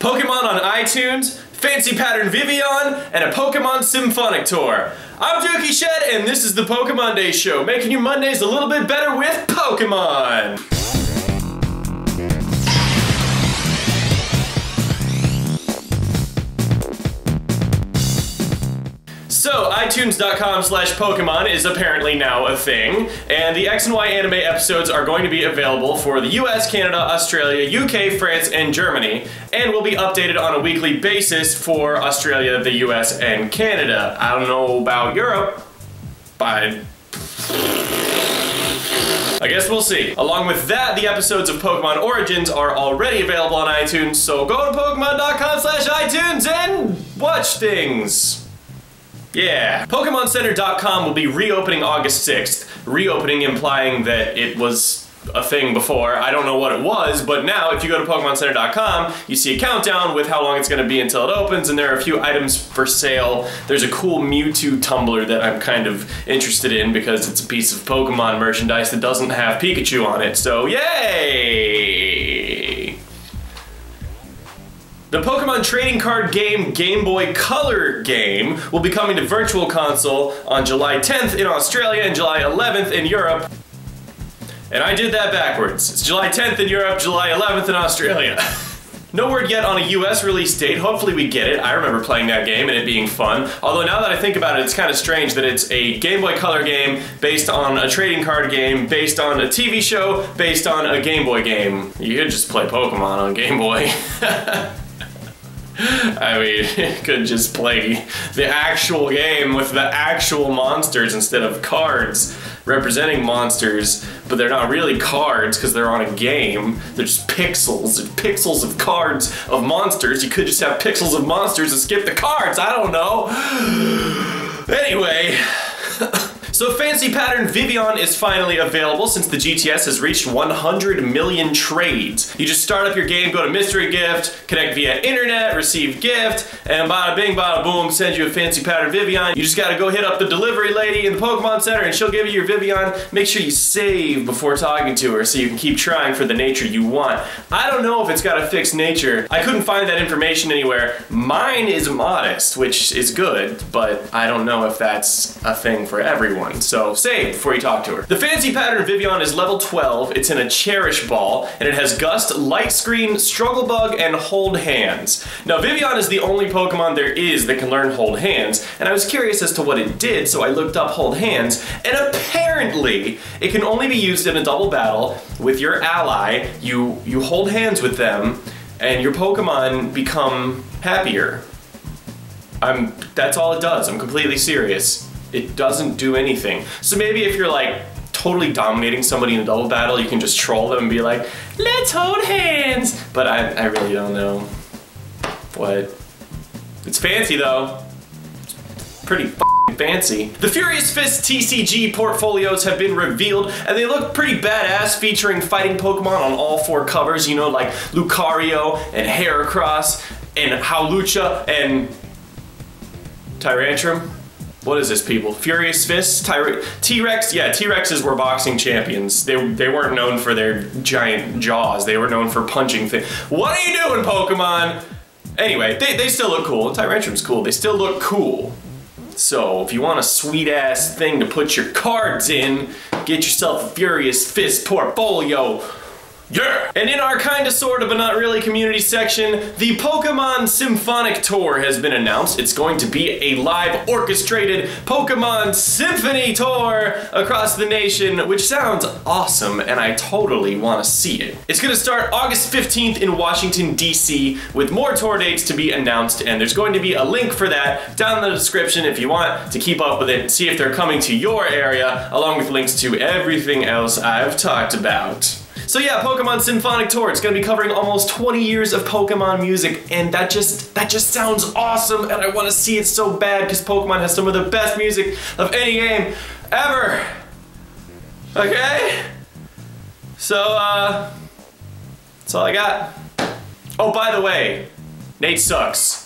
Pokémon on iTunes, fancy pattern Vivillon, and a Pokémon Symphonic tour. I'm Dookie Shed, and this is the PokéMonday show, making your Mondays a little bit better with Pokémon! So, iTunes.com/Pokemon is apparently now a thing, and the X and Y anime episodes are going to be available for the US, Canada, Australia, UK, France, and Germany, and will be updated on a weekly basis for Australia, the US, and Canada. I don't know about Europe, but I guess we'll see. Along with that, the episodes of Pokemon Origins are already available on iTunes, so go to Pokemon.com/iTunes and watch things. Yeah. PokemonCenter.com will be reopening August 6th. Reopening implying that it was a thing before. I don't know what it was, but now if you go to PokemonCenter.com, you see a countdown with how long it's going to be until it opens, and there are a few items for sale. There's a cool Mewtwo tumbler that I'm kind of interested in because it's a piece of Pokemon merchandise that doesn't have Pikachu on it, so yay! The Pokemon trading card game Game Boy Color game will be coming to Virtual Console on July 10th in Australia and July 11th in Europe. And I did that backwards. It's July 10th in Europe, July 11th in Australia. No word yet on a US release date. Hopefully we get it. I remember playing that game and it being fun. Although now that I think about it, it's kind of strange that it's a Game Boy Color game based on a trading card game, based on a TV show, based on a Game Boy game. You could just play Pokemon on Game Boy. I mean, you could just play the actual game with the actual monsters instead of cards representing monsters, but they're not really cards because they're on a game. They're just pixels. They're pixels of cards of monsters. You could just have pixels of monsters and skip the cards. I don't know. Anyway. So fancy pattern Vivillon is finally available since the GTS has reached 100 million trades. You just start up your game, go to mystery gift, connect via internet, receive gift, and bada bing bada boom, send you a fancy pattern Vivillon. You just gotta go hit up the delivery lady in the Pokemon Center and she'll give you your Vivillon. Make sure you save before talking to her so you can keep trying for the nature you want. I don't know if it's got a fixed nature. I couldn't find that information anywhere. Mine is modest, which is good, but I don't know if that's a thing for everyone. So save before you talk to her. The fancy pattern Vivillon is level 12, it's in a Cherish Ball, and it has Gust, Light Screen, Struggle Bug, and Hold Hands. Now Vivillon is the only Pokemon there is that can learn Hold Hands, and I was curious as to what it did, so I looked up Hold Hands, and apparently it can only be used in a double battle with your ally. You hold hands with them, and your Pokemon become happier. That's all it does, I'm completely serious. It doesn't do anything. So maybe if you're like totally dominating somebody in a double battle, you can just troll them and be like, let's hold hands. But I really don't know what. It's fancy though. It's pretty f***ing fancy. The Furious Fist TCG portfolios have been revealed and they look pretty badass, featuring fighting Pokemon on all four covers, you know, like Lucario and Heracross and Howlucha and Tyrantrum. What is this, people? Furious Fists? T-Rex? Yeah, T-Rexes were boxing champions. They weren't known for their giant jaws. They were known for punching things. What are you doing, Pokemon? Anyway, they still look cool. Tyrantrum's cool. They still look cool. So, if you want a sweet-ass thing to put your cards in, get yourself a Furious Fist portfolio. Yeah! And in our kinda sorta but not really community section, the Pokemon Symphonic tour has been announced. It's going to be a live orchestrated Pokemon Symphony tour across the nation, which sounds awesome and I totally want to see it. It's gonna start August 15th in Washington, DC, with more tour dates to be announced, and there's going to be a link for that down in the description if you want to keep up with it and see if they're coming to your area, along with links to everything else I've talked about. So yeah, Pokemon Symphonic Tour, it's gonna be covering almost 20 years of Pokemon music, and that just sounds awesome, and I wanna see it so bad, because Pokemon has some of the best music of any game ever. Okay? So, that's all I got. Oh, by the way, Nate sucks.